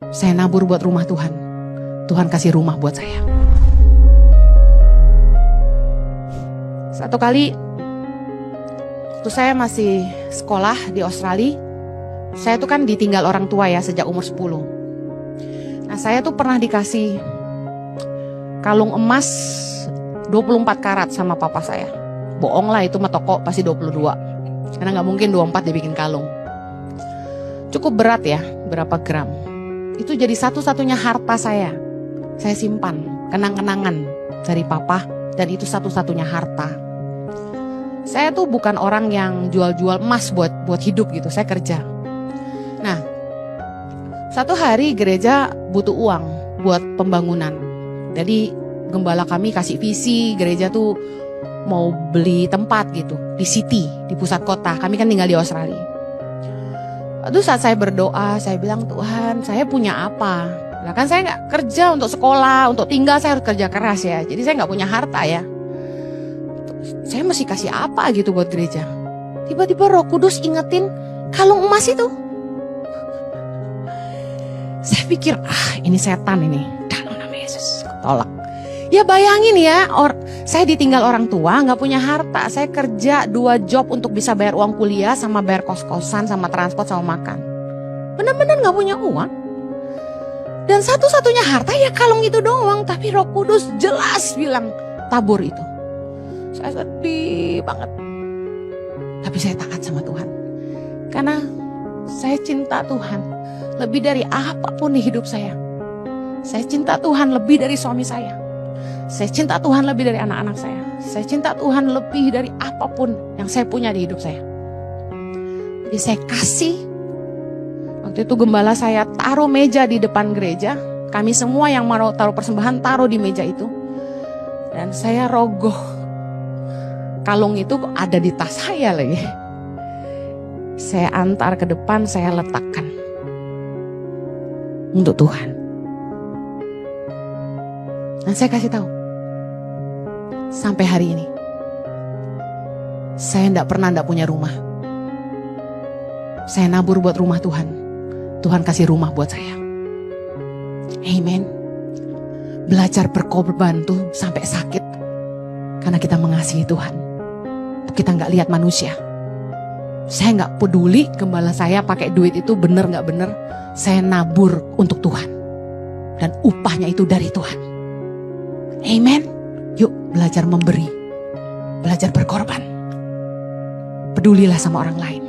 Saya nabur buat rumah Tuhan. Tuhan kasih rumah buat saya. Satu kali, waktu saya masih sekolah di Australia, saya tuh kan ditinggal orang tua ya sejak umur 10. Nah, saya tuh pernah dikasih kalung emas 24 karat sama papa saya. Bohong lah, itu mah toko pasti 22. Karena gak mungkin 24 dibikin kalung. Cukup berat ya, berapa gram. Itu jadi satu-satunya harta saya. Saya simpan kenang-kenangan dari papa, dan itu satu-satunya harta. Saya tuh bukan orang yang jual-jual emas buat hidup gitu, saya kerja. Nah, satu hari gereja butuh uang buat pembangunan. Jadi gembala kami kasih visi, gereja tuh mau beli tempat gitu di city, di pusat kota. Kami kan tinggal di Australia. Lalu saat saya berdoa, saya bilang, Tuhan, saya punya apa? Nah kan saya nggak kerja untuk sekolah, untuk tinggal saya harus kerja keras ya. Jadi saya nggak punya harta ya. Saya mesti kasih apa gitu buat gereja. Tiba-tiba Roh Kudus ingetin kalung emas itu. Saya pikir, ini setan ini. Dalam nama Yesus, tolak. Ya bayangin ya, saya ditinggal orang tua, gak punya harta. Saya kerja 2 job untuk bisa bayar uang kuliah, sama bayar kos-kosan, sama transport, sama makan. Benar-benar gak punya uang. Dan satu-satunya harta ya kalung itu doang. Tapi Roh Kudus jelas bilang, tabur itu. Saya sedih banget. Tapi saya taat sama Tuhan. Karena saya cinta Tuhan. Lebih dari apapun di hidup saya. Saya cinta Tuhan lebih dari suami saya. Saya cinta Tuhan lebih dari anak-anak saya. Saya cinta Tuhan lebih dari apapun yang saya punya di hidup saya. Jadi saya kasih. Waktu itu gembala saya taruh meja di depan gereja. Kami semua yang mau taruh persembahan taruh di meja itu. Dan saya rogoh. Kalung itu ada di tas saya lagi. Saya antar ke depan, saya letakkan. Untuk Tuhan. Dan saya kasih tahu. Sampai hari ini. Saya tidak pernah punya rumah. Saya nabur buat rumah Tuhan. Tuhan kasih rumah buat saya. Amen. Belajar berkorban tuh sampai sakit. Karena kita mengasihi Tuhan. Kita nggak lihat manusia. Saya nggak peduli gembala saya pakai duit itu bener nggak bener. Saya nabur untuk Tuhan. Dan upahnya itu dari Tuhan. Amen. Yuk belajar memberi. Belajar berkorban. Pedulilah sama orang lain.